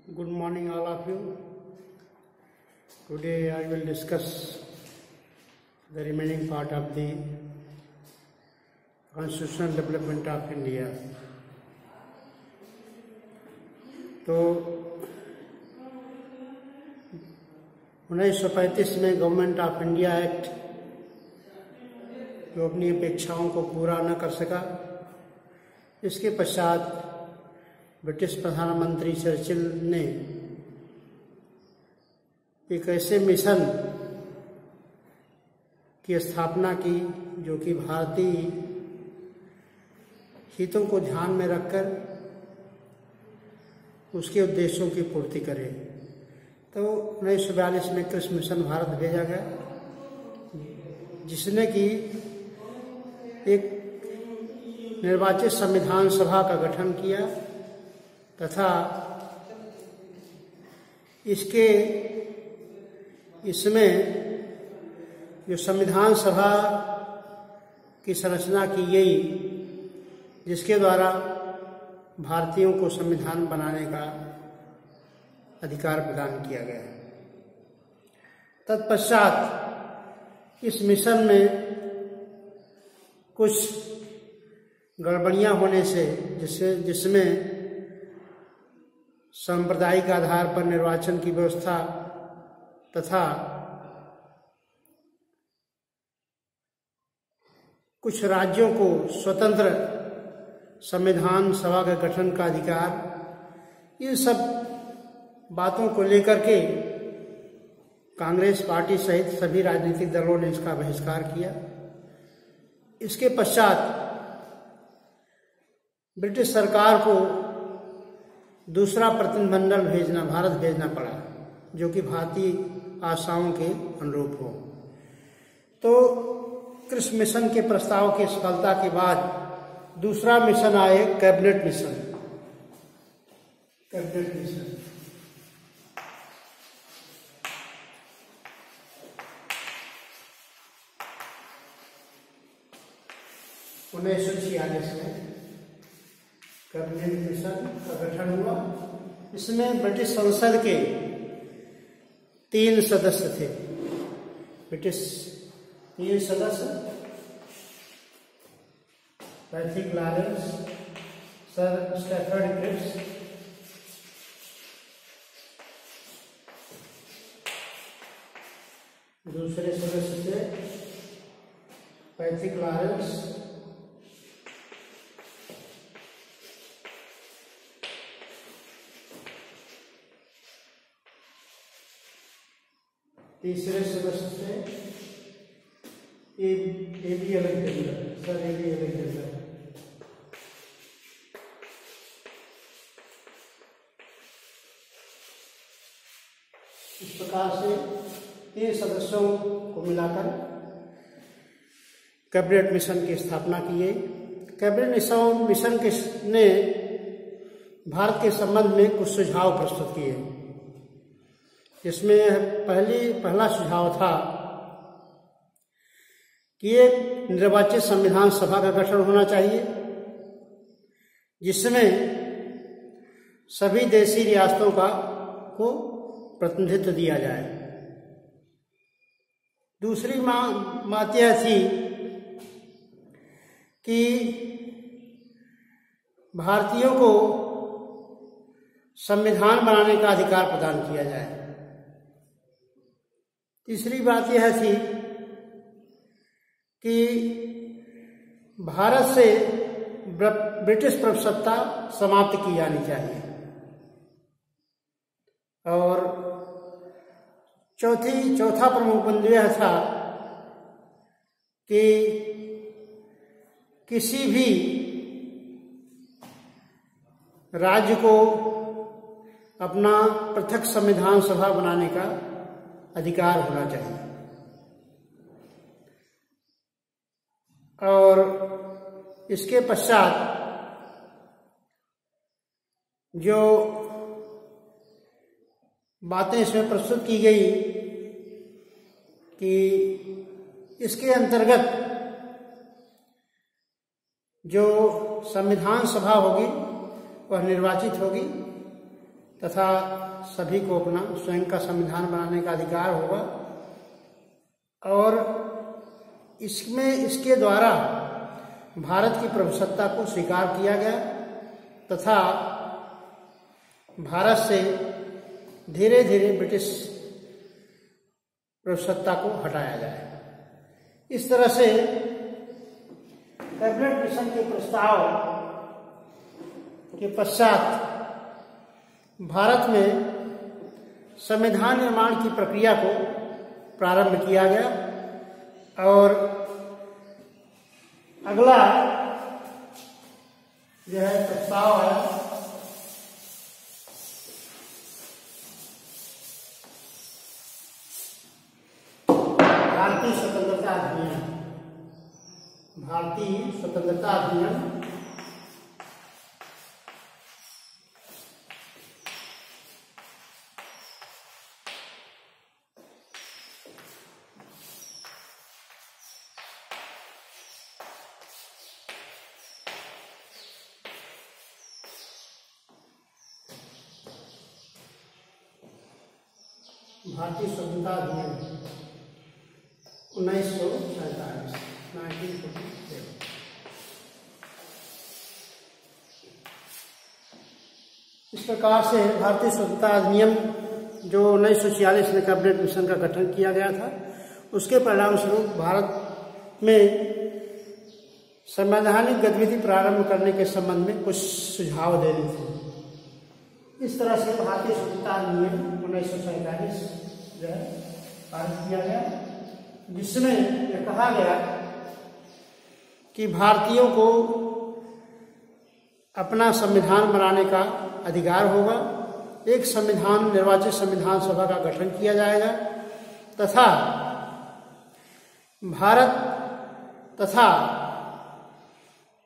Good morning, all of you. Today I will discuss the remaining part of the constitutional development of India. तो 1935 में government of India act जो अपनी अपेक्षाओं को पूरा न कर सका, इसके पश्चात ब्रिटिश प्रधानमंत्री चर्चिल ने एक ऐसे मिशन की स्थापना की जो कि भारतीय हितों को ध्यान में रखकर उसके उद्देश्यों की पूर्ति करे। तो 1942 में कृषि मिशन भारत भेजा गया, जिसने कि एक निर्वाचित संविधान सभा का गठन किया तथा इसमें जो संविधान सभा की संरचना की गई, जिसके द्वारा भारतीयों को संविधान बनाने का अधिकार प्रदान किया गया। तत्पश्चात इस मिशन में कुछ गड़बड़ियां होने से जिसमें सांप्रदायिक आधार पर निर्वाचन की व्यवस्था तथा कुछ राज्यों को स्वतंत्र संविधान सभा के गठन का अधिकार, इन सब बातों को लेकर के कांग्रेस पार्टी सहित सभी राजनीतिक दलों ने इसका बहिष्कार किया। इसके पश्चात ब्रिटिश सरकार को दूसरा प्रतिनिधिमंडल भारत भेजना पड़ा, जो कि भारतीय आशाओं के अनुरूप हो। तो कृषि मिशन के प्रस्ताव की सफलता के बाद दूसरा मिशन आए कैबिनेट मिशन। कैबिनेट मिशन 1946 में कैबिनेट मिशन का गठन हुआ। इसमें ब्रिटिश संसद के 3 सदस्य थे। ब्रिटिश 3 सदस्य Patrick Lawrence, sir Stafford Cripps, दूसरे सदस्य थे पैट्रिक लॉरेंस, तीसरे सदस्य थे A B. Alexander, sir A B. Alexander. इस प्रकार से 3 सदस्यों को मिलाकर कैबिनेट मिशन की स्थापना की गई। कैबिनेट मिशन ने भारत के संबंध में कुछ सुझाव प्रस्तुत किए, जिसमें पहला सुझाव था कि एक निर्वाचित संविधान सभा का गठन होना चाहिए, जिसमें सभी देशी रियासतों को प्रतिनिधित्व दिया जाए। दूसरी बात यह थी कि भारतीयों को संविधान बनाने का अधिकार प्रदान किया जाए। तीसरी बात यह थी कि भारत से ब्रिटिश प्रभुसत्ता समाप्त की जानी चाहिए। और चौथा प्रमुख बिंदु यह था कि किसी भी राज्य को अपना पृथक संविधान सभा बनाने का अधिकार होना चाहिए। और इसके पश्चात जो बातें इसमें प्रस्तुत की गई कि इसके अंतर्गत जो संविधान सभा होगी वह निर्वाचित होगी तथा सभी को अपना स्वयं का संविधान बनाने का अधिकार होगा और इसके द्वारा भारत की प्रभुसत्ता को स्वीकार किया गया तथा भारत से धीरे धीरे ब्रिटिश प्रभुसत्ता को हटाया जाए। इस तरह से कैबिनेट मिशन के प्रस्ताव के पश्चात भारत में संविधान निर्माण की प्रक्रिया को प्रारंभ किया गया और अगला जो है प्रस्ताव है भारतीय स्वतंत्रता अधिनियम। भारतीय स्वतंत्रता अधिनियम भारतीय स्वतंत्रता अधिनियम 1947 1947। इस प्रकार से भारतीय स्वतंत्रता अधिनियम जो 1946 में कैबिनेट मिशन का गठन किया गया था, उसके परिणाम स्वरूप भारत में संवैधानिक गतिविधि प्रारंभ करने के संबंध में कुछ सुझाव दे रहे थे। इस तरह से भारतीय स्वतंत्रता अधिनियम 1947 जो है पारित किया गया, जिसमें यह कहा गया कि भारतीयों को अपना संविधान बनाने का अधिकार होगा। एक संविधान निर्वाचित संविधान सभा का गठन किया जाएगा तथा भारत तथा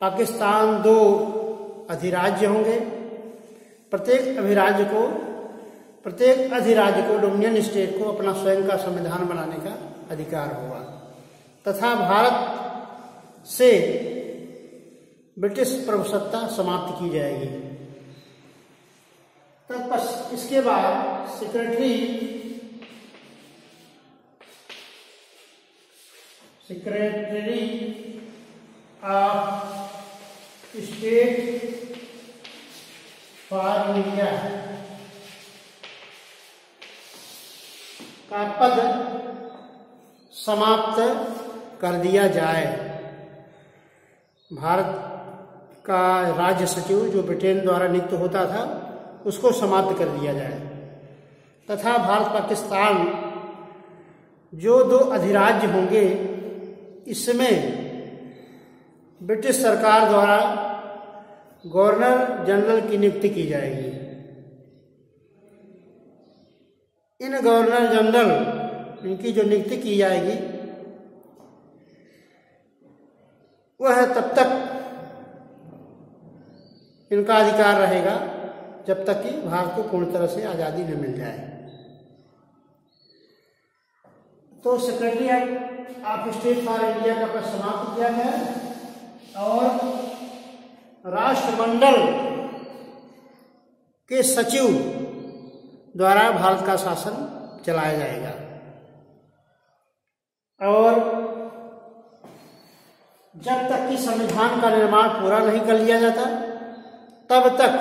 पाकिस्तान दो अधिराज्य होंगे। प्रत्येक अधिराज्य को डोमिनियन स्टेट को अपना स्वयं का संविधान बनाने का अधिकार होगा तथा भारत से ब्रिटिश प्रभुसत्ता समाप्त की जाएगी। तब इसके बाद secretary of state for India का पद समाप्त कर दिया जाए। भारत का राज्य सचिव जो ब्रिटेन द्वारा नियुक्त होता था, उसको समाप्त कर दिया जाए तथा भारत पाकिस्तान जो दो अधिराज्य होंगे, इसमें ब्रिटिश सरकार द्वारा गवर्नर जनरल की नियुक्ति की जाएगी। इन गवर्नर जनरल इनकी जो नियुक्ति की जाएगी वह तब तक इनका अधिकार रहेगा जब तक कि भारत को पूर्ण तरह से आज़ादी न मिल जाए। तो secretary of state for India का पद समाप्त किया गया और राष्ट्रमंडल के सचिव द्वारा भारत का शासन चलाया जाएगा और जब तक कि संविधान का निर्माण पूरा नहीं कर लिया जाता, तब तक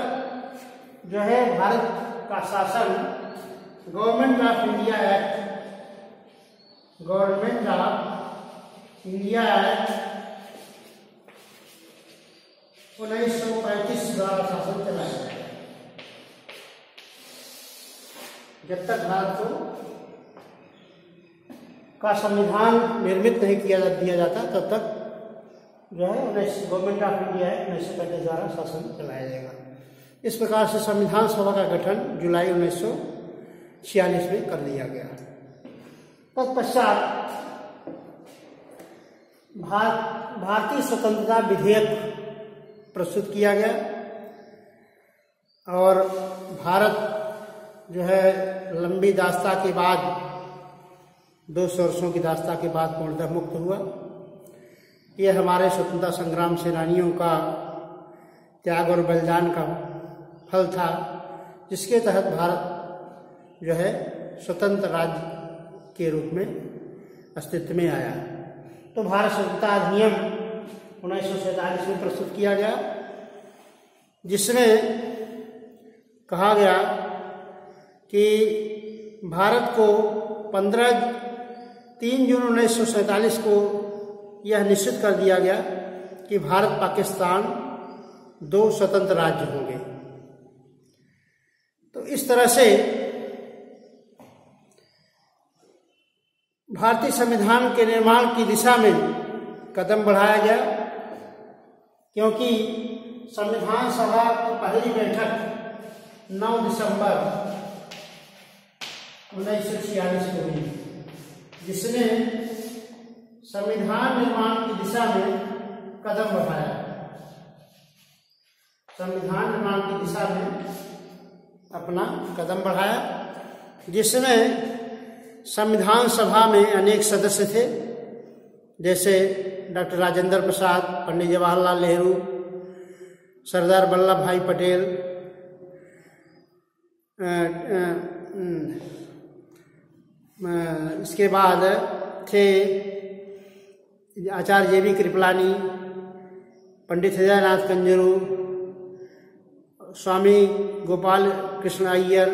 जो है भारत का शासन गवर्नमेंट ऑफ इंडिया एक्ट 1935 द्वारा शासन चलाया जाएगा। जब तक भारत का संविधान निर्मित नहीं दिया जाता, तब तक जो है गवर्नमेंट ऑफ इंडिया एक्ट 1935 द्वारा शासन चलाया जाएगा। इस प्रकार से संविधान सभा का गठन जुलाई 1946 में कर दिया गया। तत्पश्चात भारतीय स्वतंत्रता विधेयक प्रस्तुत किया गया और भारत जो है लंबी दास्ता के बाद 200 वर्षों की दास्ता के बाद पूर्णतः मुक्त हुआ। यह हमारे स्वतंत्रता संग्राम सेनानियों का त्याग और बलिदान का फल था, जिसके तहत भारत जो है स्वतंत्र राज्य के रूप में अस्तित्व में आया। तो भारत स्वतंत्रता अधिनियम 1947 में प्रस्तुत किया गया, जिसमें कहा गया कि भारत को 3 जून 1947 को यह निश्चित कर दिया गया कि भारत पाकिस्तान 2 स्वतंत्र राज्य होंगे। तो इस तरह से भारतीय संविधान के निर्माण की दिशा में कदम बढ़ाया गया, क्योंकि संविधान सभा की पहली बैठक 9 दिसंबर 1946 को हुई, जिसने संविधान निर्माण की दिशा में कदम बढ़ाया। संविधान निर्माण की दिशा में अपना कदम बढ़ाया, जिसमें संविधान सभा में अनेक सदस्य थे, जैसे डॉक्टर राजेंद्र प्रसाद, पंडित जवाहरलाल नेहरू, सरदार वल्लभ भाई पटेल, इसके बाद थे आचार्य जे.बी. कृपलानी, पंडित हृदयनाथ कंजरू, स्वामी गोपाल कृष्ण अय्यर,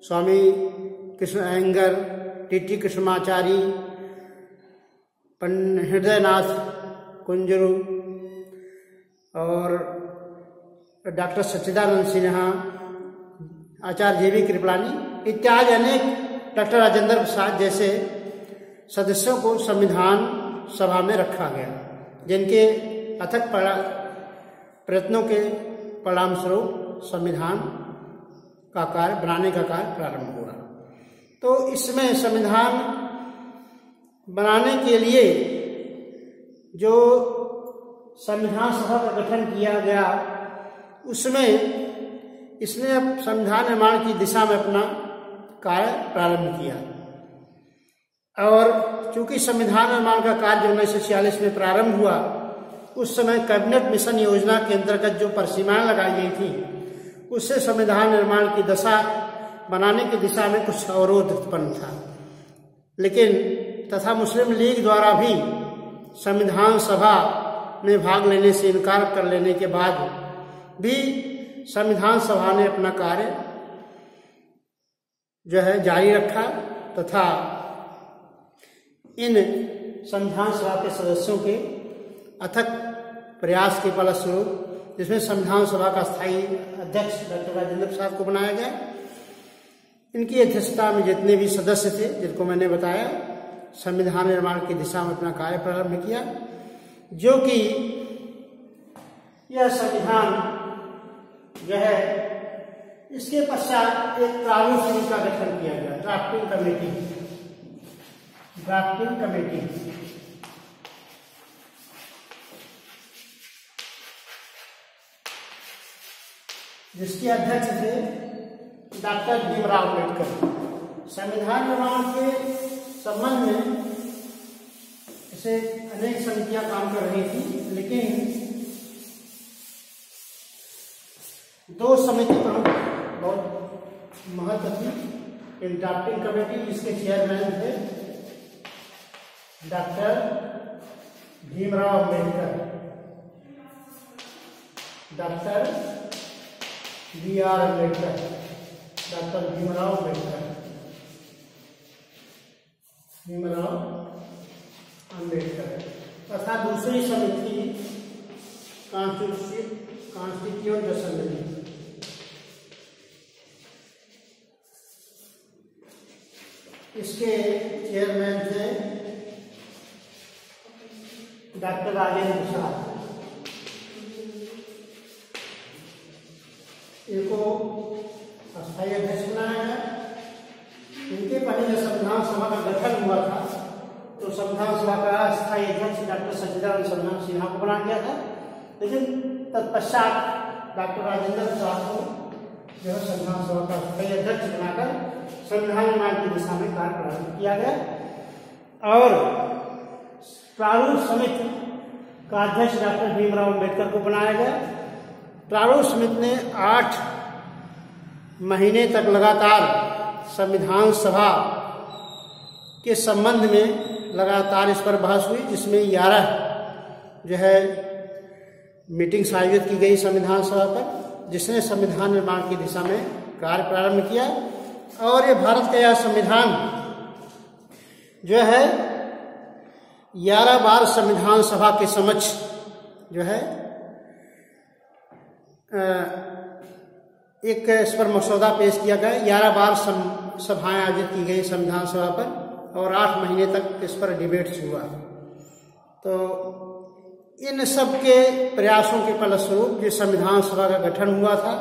स्वामी कृष्ण अयंगर, टी.टी. कृष्णमाचारी, हृदयनाथ कुंजरू और डॉक्टर सच्चिदानंद सिन्हा, आचार्य जे.बी. कृपलानी इत्यादि अनेक, डॉक्टर राजेंद्र प्रसाद जैसे सदस्यों को संविधान सभा में रखा गया, जिनके अथक प्रयत्नों के परिणाम स्वरूप संविधान का कार्य बनाने का कार्य प्रारंभ हुआ। तो इसमें संविधान बनाने के लिए जो संविधान सभा का गठन किया गया, उसमें इसने अब संविधान निर्माण की दिशा में अपना कार्य प्रारंभ किया। और चूंकि संविधान निर्माण का कार्य 1946 में प्रारंभ हुआ, उस समय कैबिनेट मिशन योजना के अंतर्गत जो परिसीमाएं लगाई गई थी, उससे संविधान निर्माण की दशा बनाने की दिशा में कुछ अवरोध उत्पन्न था। लेकिन तथा मुस्लिम लीग द्वारा भी संविधान सभा में भाग लेने से इनकार कर लेने के बाद भी संविधान सभा ने अपना कार्य जो है जारी रखा, तथा इन संविधान सभा के सदस्यों के अथक प्रयास के फलस्वरूप, जिसमें संविधान सभा का स्थायी अध्यक्ष डॉक्टर राजेंद्र प्रसाद को बनाया गया। इनकी अध्यक्षता में जितने भी सदस्य थे, जिनको मैंने बताया, संविधान निर्माण की दिशा में अपना कार्य प्रारंभ किया, जो कि यह संविधान जो है, इसके पश्चात एक प्रारूप समिति का गठन किया गया, ड्राफ्टिंग कमेटी, जिसके अध्यक्ष थे डॉक्टर भीमराव अम्बेडकर। संविधान निर्माण के संबंध में ऐसे अनेक समितियां काम कर रही थी, लेकिन 2 समिति प्रमुख बहुत महत्व थी। एक ड्राफ्टिंग कमेटी, जिसके चेयरमैन थे doctor Bhimrao Ambedkar, doctor B R. Ambedkar, doctor Bhimrao Ambedkar, तथा दूसरी समिति कॉन्स्टिट्यूएंट असेंबली, इसके चेयरमैन थे डॉक्टर राजेंद्र प्रसाद। इनको अस्थायी अध्यक्ष बनाया गया। इनके पहले जब संविधान सभा का गठन हुआ था, तो संविधान सभा का अस्थायी अध्यक्ष डॉक्टर सच्चिदानंद सिन्हा को बनाया गया था, लेकिन तत्पश्चात डॉक्टर राजेंद्र प्रसाद को जो है संविधान सभा का अस्थायी अध्यक्ष बनाकर संविधान निर्माण की दिशा में कार्य प्रारंभ किया गया। और प्रारूप समिति का अध्यक्ष डॉक्टर भीमराव अम्बेडकर को बनाया गया। प्रारूप समिति ने 8 महीने तक लगातार संविधान सभा के संबंध में लगातार इस पर बहस हुई, जिसमें 11 जो है मीटिंग्स आयोजित की गई संविधान सभा पर, जिसने संविधान निर्माण की दिशा में कार्य प्रारंभ किया। और ये भारत का यह संविधान जो है 11 बार संविधान सभा के समक्ष जो है एक इस पर मसौदा पेश किया गया। 11 बार सभाएं आयोजित की गई संविधान सभा पर और 8 महीने तक इस पर डिबेट्स हुआ। तो इन सब के प्रयासों के फलस्वरूप जो संविधान सभा का गठन हुआ था,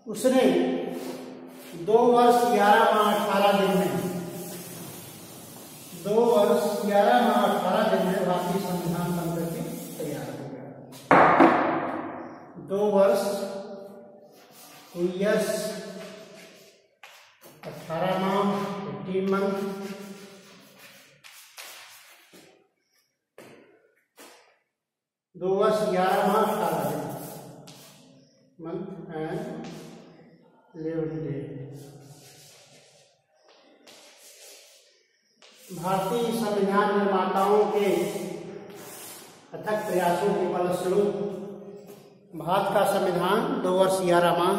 उसने 2 वर्ष 11 माह 18 दिन में 2 वर्ष 11 माह 18 दिन में भारतीय संविधान बन करके तैयार हो गया। 2 वर्ष 2 years 18 माह 18 month 2 वर्ष 11 माह 18 दिन मंथ एंड 11 डे। भारतीय संविधान निर्माताओं के अथक प्रयासों के फलस्वरूप भारत का संविधान 2 वर्ष 11 माह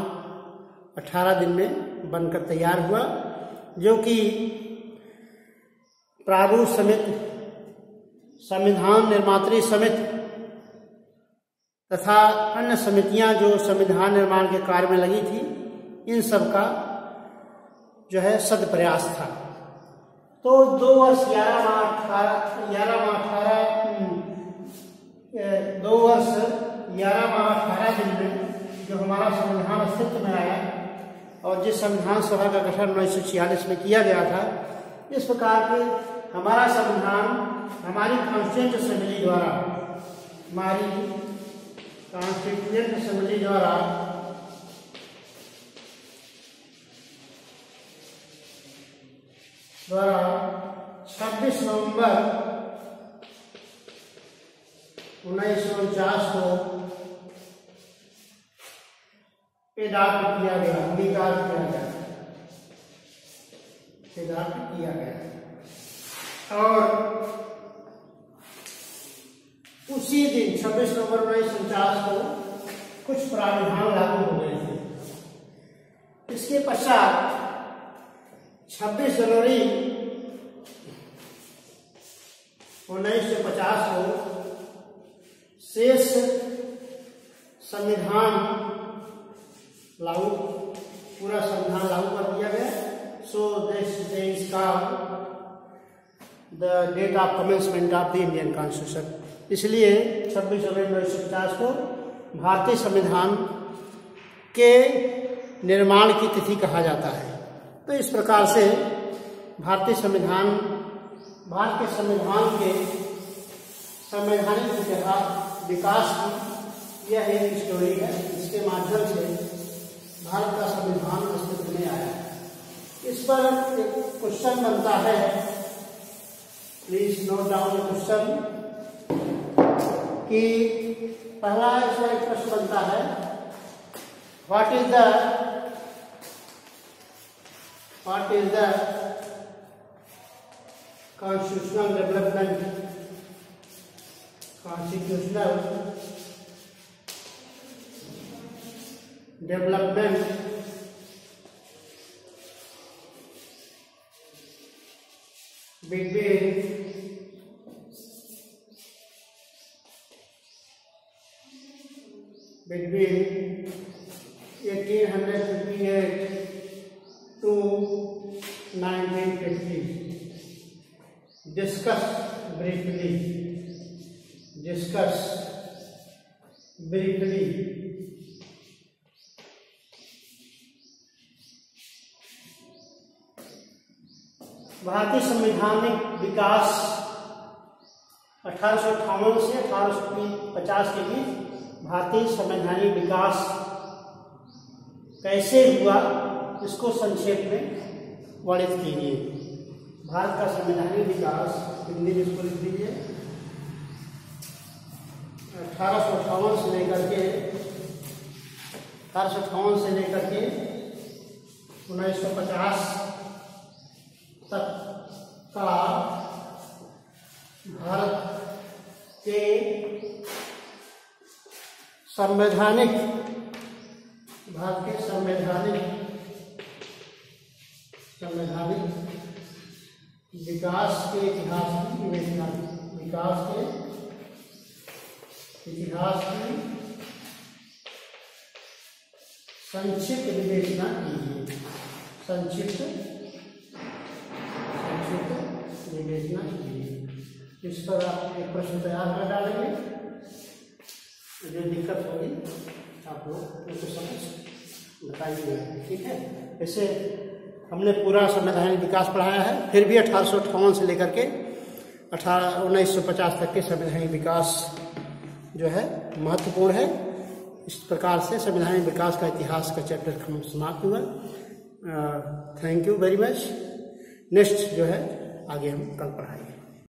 18 दिन में बनकर तैयार हुआ, जो कि प्रारूप समिति, संविधान निर्मात्री समिति तथा अन्य समितियां जो संविधान निर्माण के कार्य में लगी थी, इन सब का जो है सद प्रयास था। तो 2 वर्ष 11 माह 18 दिन में जो हमारा संविधान अस्तित्व में आया और जिस संविधान सभा का गठन 1946 में किया गया था, इस प्रकार के हमारा संविधान हमारी कॉन्स्टिट्यूएंट असेंबली द्वारा 26 नवंबर 1949 को एडॉप्ट किया गया, अंगीकार किया गया। और उसी दिन 26 नवंबर 1949 को कुछ प्रावधान लागू हो गए थे। इसके पश्चात 26 जनवरी 1950 को शेष संविधान पूरा संविधान लागू कर दिया गया। So this is called the date of commencement of the Indian constitution. इसलिए 26 जनवरी 1950 को भारतीय संविधान के निर्माण की तिथि कहा जाता है। तो इस प्रकार से भारत के संविधान के संवैधानिक विकास की यह एक स्टोरी है। इसके माध्यम से भारत का संविधान अस्तित्व में आया। इस पर एक क्वेश्चन बनता है, please note down the question, कि पहला इसमें एक प्रश्न बनता है, what is the constitutional development between 1858 to 1950. Discuss briefly. भारतीय संवैधानिक विकास 1858 से 1850 के बीच भारतीय संवैधानिक विकास कैसे हुआ, इसको संक्षेप में वर्णित कीजिए। भारत का संवैधानिक विकास हिंदी में इसको लिख दीजिए। 1858 से लेकर के 1950 तक का भारत के संवैधानिक विकास के इतिहास की विवेचना, विकास के इतिहास की संक्षिप्त विवेचना कीजिए। संक्षिप्त विवेचना कीजिए। इस पर आप एक प्रश्न तैयार कर डालेंगे। जो दिक्कत होगी आप लोग उसको समझ बताइए, ठीक है। ऐसे हमने पूरा संवैधानिक विकास पढ़ाया है, फिर भी 1858 से लेकर के 1950 तक के संवैधानिक विकास जो है महत्वपूर्ण है। इस प्रकार से संवैधानिक विकास का इतिहास का चैप्टर समाप्त हुआ। Thank you very much. Next जो है आगे हम कल पढ़ाएंगे।